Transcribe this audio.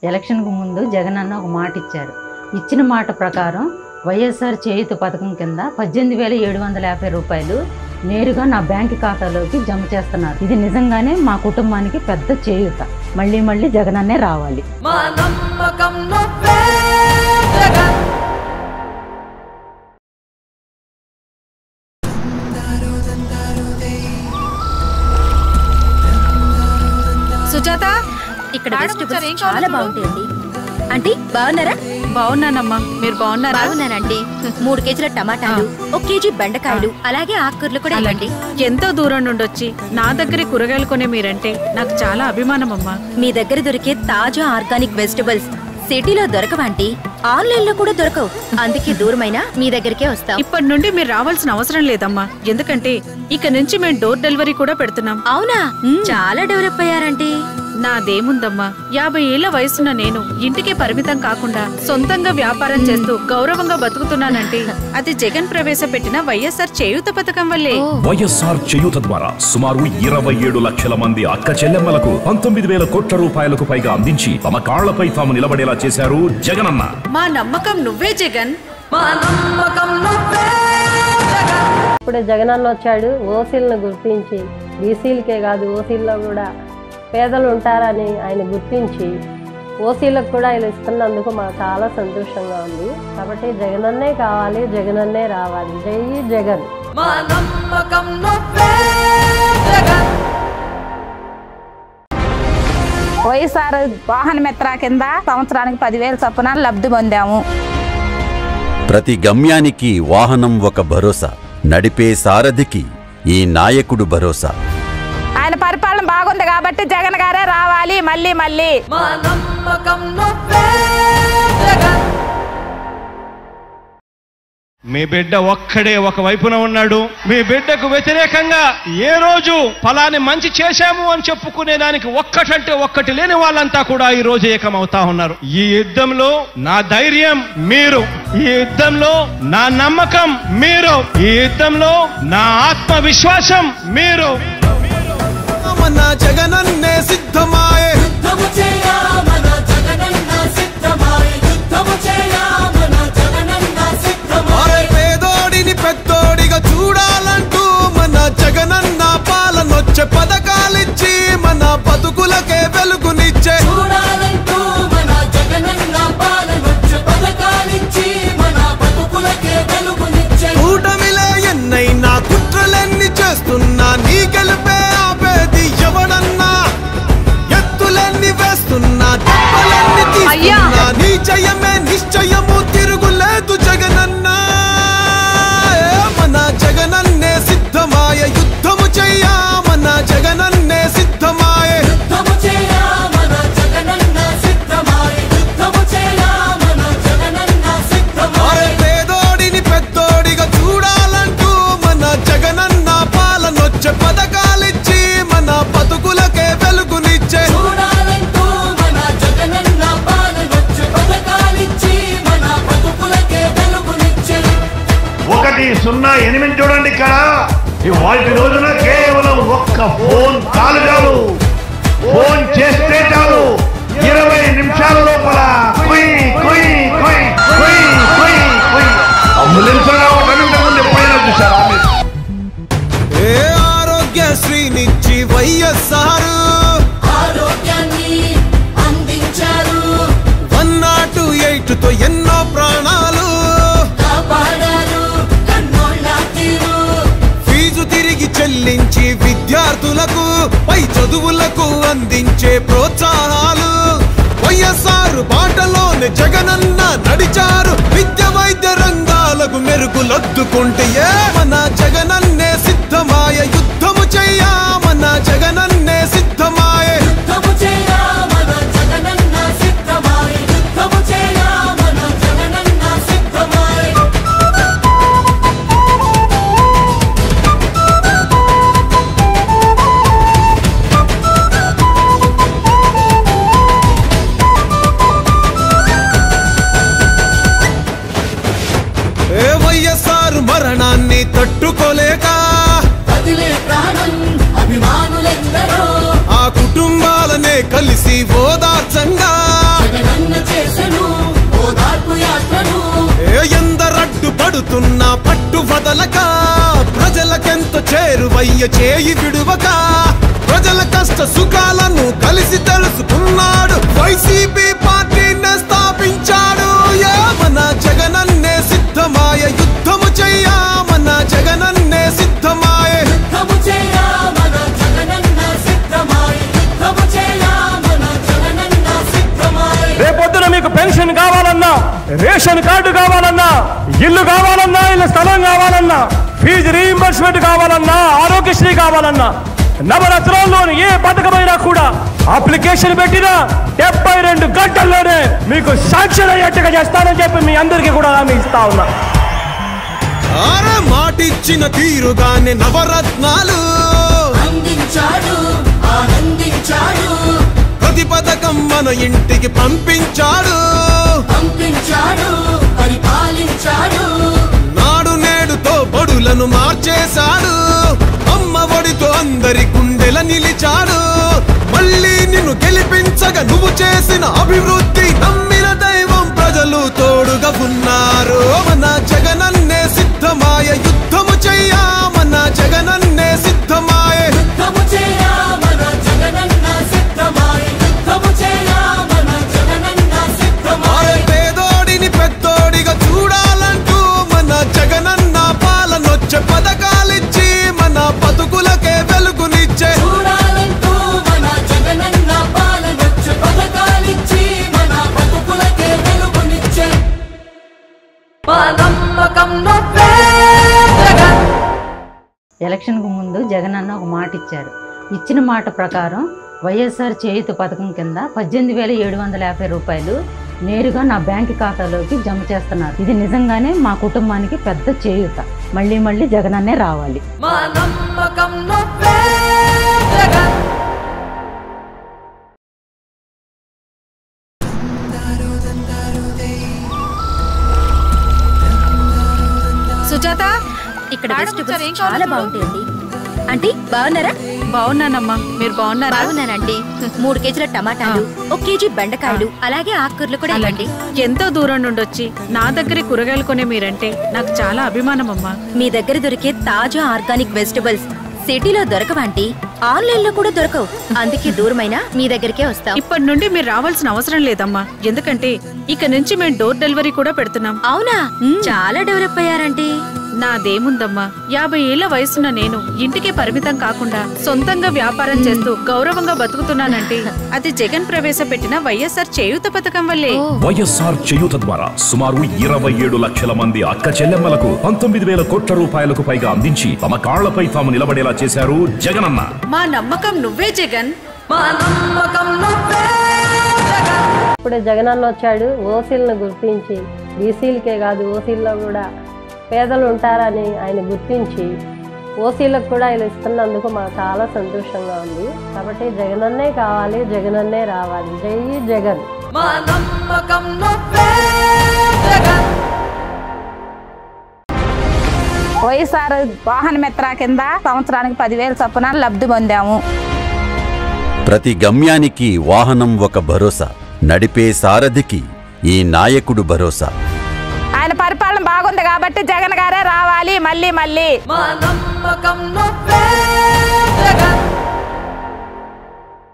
ఎలక్షన్కు ముందు జగనన్న ఒక మాట ఇచ్చారు. ఇచ్చిన మాట ప్రకారం వైఎస్ఆర్ చేయూత పథకం కింద 18,750 రూపాయలు నేరుగా నా బ్యాంక్ ఖాతాలోకి జమ చేస్తున్నారు. ఇది నిజంగానే మా కుటుంబానికి పెద్ద చేయూత. మళ్ళీ మళ్ళీ జగనన్నే రావాలి. సుజాత, ఇక్కడ వెజిటబుల్స్ చాలా బాగుంటాయండి. ఆంటీ బాగున్నారా? బాగున్నానమ్మా, మీరు బాగున్నారా? బాగున్నానండి. 3 కేజీల టమాటాలు, 1 కేజీ బెండకాయలు, అలాగే ఆకుకూరలు కూడా ఇవ్వండి. ఎంతో దూరం నుండి వచ్చి నా దగ్గర కూరగాయలు కొనే మీరంటే నాకు చాలా అభిమానం అమ్మా. మీ దగ్గర దొరికే తాజా ఆర్గానిక్ వెజిటబుల్స్ సిటీలో దొరకవంటీ, ఆన్లైన్ లో కూడా దొరకవు. అందుకే దూరమైనా మీ దగ్గరికే వస్తాం. ఇప్పటి నుండి మీరు రావాల్సిన అవసరం లేదమ్మా, ఎందుకంటే ఇక నుంచి మేము డోర్ డెలివరీ కూడా పెడుతున్నాం. అవునా? చాలా డెవలప్ అయ్యారంటీ. నాదేముందమ్మా, 50 ఏళ్ల వయసున్న నేను ఇంటికే పరిమితం కాకుండా సొంతంగా వ్యాపారం చేస్తూ గౌరవంగా బతుకుతున్నానంటే అది జగన్ ప్రవేశపెట్టిన వైఎస్ఆర్ చేయూత పథకం వల్లే. వైఎస్ఆర్ చేయూత ద్వారా సుమారు 27 లక్షల మంది అక్క చెల్లెమ్మలకు 19,000 కోట్ల రూపాయలకు పైగా అందించి తమ కాళ్లపై తాము నిలబడేలా చేశారు జగనన్న. మా నమ్మకం నువ్వే జగన్. ఇప్పుడే జగనన్న వచ్చాడు. ఓసీలను గుర్తించి బీసీలకే కాదు ఓసీల్లో కూడా పేదలు ఉంటారని ఆయన గుర్తించి ఓసీలకు కూడా ఆయన ఇస్తున్నందుకు మాకు చాలా సంతోషంగా ఉంది. కాబట్టి జగనన్నే కావాలి, జగనన్నే రావాలి. జై జగన్. వైఎస్ఆర్ వాహన మిత్ర కింద సంవత్సరానికి 10,000 చొప్పున లబ్ధి పొందాము. ప్రతి గమ్యానికి వాహనం ఒక భరోసా, నడిపే సారథికి ఈ నాయకుడు భరోసా. ఆయన పరిపాలన బాగుంది కాబట్టి జగన్ గారే రావాలి మళ్ళీ మళ్ళీ. మీ బిడ్డ ఒక్కడే ఒక వైపున ఉన్నాడు. మీ బిడ్డకు వ్యతిరేకంగా ఏ రోజు ఫలాని మంచి చేశాము అని చెప్పుకునే దానికి ఒక్కటంటే ఒక్కటి లేని వాళ్ళంతా కూడా ఈ రోజు ఏకమవుతా ఉన్నారు. ఈ యుద్ధంలో నా ధైర్యం మీరు, ఈ యుద్ధంలో నా నమ్మకం మీరు, ఈ యుద్ధంలో నా ఆత్మవిశ్వాసం మీరు. మన జగనన్నే సిద్ధమాయే, యుద్ధము చేయ మన జగనన్న సిద్ధమాయే, యుద్ధము చేయ మన జగనన్న సిద్ధమాయే. పేదోడిని పెద్దోడిగా చూడాలంటూ మన జగనన్న పాలనొచ్చే పథకాలిచ్చి మన బతుకులకే వెలుగునిచ్చే. చూడాలంటూ మన జగనన్న పాలనొచ్చే పథకాలిచ్చి మన బతుకులకే వెలుగునిచ్చే. కూటమిలే ఎన్నైనా కుట్రలెన్ని చేస్తున్నా నీ గెలుపే ఆపేది ఎవడన్నా. ఎత్తులన్నీ వేస్తున్నా, దెబ్బలన్నీ తీస్తున్నా, నీ జయమే నిశ్చయము, తిరుగులేదు జగనన్నా. మన జగనన్నే సిద్ధమాయ, యుద్ధము చెయ్య మన జగనన్నే సిద్ధమాయ, యుద్ధము చెయ్య మన జగనన్న సిద్ధమాయ, యుద్ధము చెయ్య మన జగనన్న సిద్ధమాయ. పేదోడిని పెద్దోడిగా చూడాలంటూ మన జగనన్న పాలనొచ్చే పథకాలిచ్చి మన బతుకులకే వెలుగునిచ్చే. చూడాలంటూ మన జగనన్న పాలనొచ్చే పథకాలిచ్చి మన బతుకులకే వెలుగునిచ్చే. 108 చూడండి ఇక్కడ. ఇవాళ రోజున కేవలం ఒక్క ఫోన్ కాల్ చాలు, ఫోన్ చేస్తే చాలు 20 నిమిషాల లోపల అంబులెన్స్ ఎప్పుడైనా చూసారా? ఏ ఆరోగ్యశ్రీనిచ్చి వైఎస్ఆర్ ఆరోగ్యాన్ని అందించారు. 108తో ఎన్నో ప్రాణాలు కాపాడారు. ఫీజు తిరిగి చెల్లించి విద్యార్థులకు పై చదువులకు అందించే ప్రోత్సాహాలు. వైఎస్ఆర్ బాటలోనే జగనన్న నడిచారు. విద్య వైద్య రంగాలకు మెరుగులొద్దుకుంటే మన జగనన్నే సిద్ధమాయ, యుద్ధము చెయ్య మన జగనన్నే సిద్ధమాయ, యుద్ధము చెయ్య మన జగనన్న సిద్ధమాయ, యుద్ధము చెయ్య మన జగనన్న సిద్ధమాయ. వైఎస్ఆర్ మరణాన్ని తట్టు వెళుతున్నా పట్టు వదలక ప్రజలకెంత చేరువయ్య చేయి విడువక ప్రజల కష్ట సుఖాలను కలిసి తెలుసుకున్నాడు వైసీపీ పార్టీని స్థాపించాడు మన జగనన్నే సిద్ధమాయ యుద్ధము చెయ్యా మన జగనన్నే సిద్ధమాయ యుద్ధము చెయ్యా మన జగనన్న సిద్ధమాయ యుద్ధము చెయ్యా మన జగనన్న సిద్ధమాయ రేపొద్దున మీకు పెన్షన్ కావాలన్నా రేషన్ కార్డు కావాలన్నా ఇల్లు కావాలన్నా ఇల్లు స్థలం కావాలన్నా ఫీజు రీయింబర్స్మెంట్ కావాలన్నా ఆరోగ్యశ్రీ కావాలన్నా నవరత్నాల్లోని ఏ పథకమైనా కూడా అప్లికేషన్ పెట్టినా 72 గంటల్లోనే మీకు శాంక్షన్ అయ్యేట్టుగా చేస్తానని చెప్పి మీ అందరికీ కూడా హామీ ఇస్తా ఉన్నా. మాటిచ్చిన తీరుగానే నవరత్నాలు అందించాడు ఆనందించాడు ప్రతి పథకం మన ఇంటికి పంపించాడు పరిపాలించాడు నాడు నేడుతో బడులను మార్చేశాడు అమ్మ ఒడితో అందరి గుండెల నిలిచాడు మళ్ళీ నిన్ను గెలిపించగా నువ్వు చేసిన అభివృద్ధి నమ్మిన దైవం ప్రజలు తోడుగా ఉన్నారు మన జగనన్నే సిద్ధమాయ యుద్ధము చెయ్యా మన జగనన్నే సిద్ధమాయ యుద్ధము చెయ్యా మన జగనన్న సిద్ధమాయ యుద్ధము చెయ్యా మన జగనన్న సిద్ధమాయ పేదోడిని పెద్దోడిగా చూడాలంటూ మన జగనన్న పాలనొచ్చే పథకాలిచ్చి మన బతుకులకే వెలుగునిచ్చే చూడాలంటూ మన జగనన్న పాలనొచ్చే పథకాలిచ్చి మన బతుకులకే వెలుగునిచ్చే మా నమ్మకం నువ్వే జగన్. ఎలక్షన్కు ముందు జగనన్న ఒక మాట ఇచ్చారు. ఇచ్చిన మాట ప్రకారం వైఎస్ఆర్ చేయూత పథకం కింద 18,750 రూపాయలు నేరుగా నా బ్యాంక్ ఖాతాలోకి జమ చేస్తున్నారు. ఇది నిజంగానే మా కుటుంబానికి పెద్ద చేయూత. మళ్ళీ మళ్ళీ జగనన్నే రావాలి. మా నమ్మకం నువ్వే జగన్. సుజాత, ఇక్కడ వెజిటబుల్స్ చాలా బాగుంటాయండి. ఆంటీ బాగున్నారా? బాగున్నానమ్మా, మీరు బాగున్నారా? బాగున్నానండి. 3 కేజీల టమాటాలు, 1 కేజీ బెండకాయలు, అలాగే ఆకుకూరలు కూడా ఇవ్వండి. ఎంతో దూరం నుండి వచ్చి నా దగ్గర కూరగాయలు కొనే మీరంటే నాకు చాలా అభిమానం అమ్మా. మీ దగ్గర దొరికే తాజా ఆర్గానిక్ వెజిటబుల్స్ సిటీలో దొరకవంటి, ఆన్లైన్ లో కూడా దొరకవు. అందుకే దూరమైనా మీ దగ్గరికే వస్తాం. ఇప్పటి నుండి మీరు రావాల్సిన అవసరం లేదమ్మా, ఎందుకంటే ఇక నుంచి మేము డోర్ డెలివరీ కూడా పెడుతున్నాం. అవునా? చాలా డెవలప్ అయ్యారంటే. నాదేముందమ్మా, 50 ఏళ్ల వయసున్న నేను ఇంటికే పరిమితం కాకుండా సొంతంగా వ్యాపారం చేస్తూ గౌరవంగా బతుకుతున్నానంటే అది జగన్ ప్రవేశపెట్టిన వైఎస్ఆర్ చేయూత పథకం వల్లే. వైఎస్ఆర్ చేయూత ద్వారా సుమారు 27 లక్షల మంది అక్క చెల్లెమ్మలకు 19,000 కోట్ల రూపాయలకు పైగా అందించి తమ కాళ్లపై తాము నిలబడేలా చేశారు జగనన్న. మా నమ్మకం నువ్వే జగన్. మా నమ్మకం నువ్వే జగన్. ఇప్పుడే జగనన్న వచ్చాడు. ఓసీలను గుర్తించి బీసీలకే కాదు ఓసీల్లో కూడా పేదలు ఉంటారని ఆయన గుర్తించి ఓసీలకు కూడా ఇలా ఇస్తున్నందుకు మాకు చాలా సంతోషంగా ఉంది. కాబట్టి జగనన్నే కావాలి, జగనన్నే రావాలి. జై జగన్. మా నమ్మకం నువ్వే జగన్. వైఎస్ఆర్ వాహన మిత్ర కింద సంవత్సరానికి 10,000 చొప్పున లబ్ధి పొందాము. ప్రతి గమ్యానికి వాహనం ఒక భరోసా, నడిపే సారథికి ఈ నాయకుడు భరోసా. ఆయన పరిపాలన బాగుంది కాబట్టి జగన్ గారే రావాలి మళ్ళీ మళ్ళీ. మా నమ్మకం నువ్వే జగన్.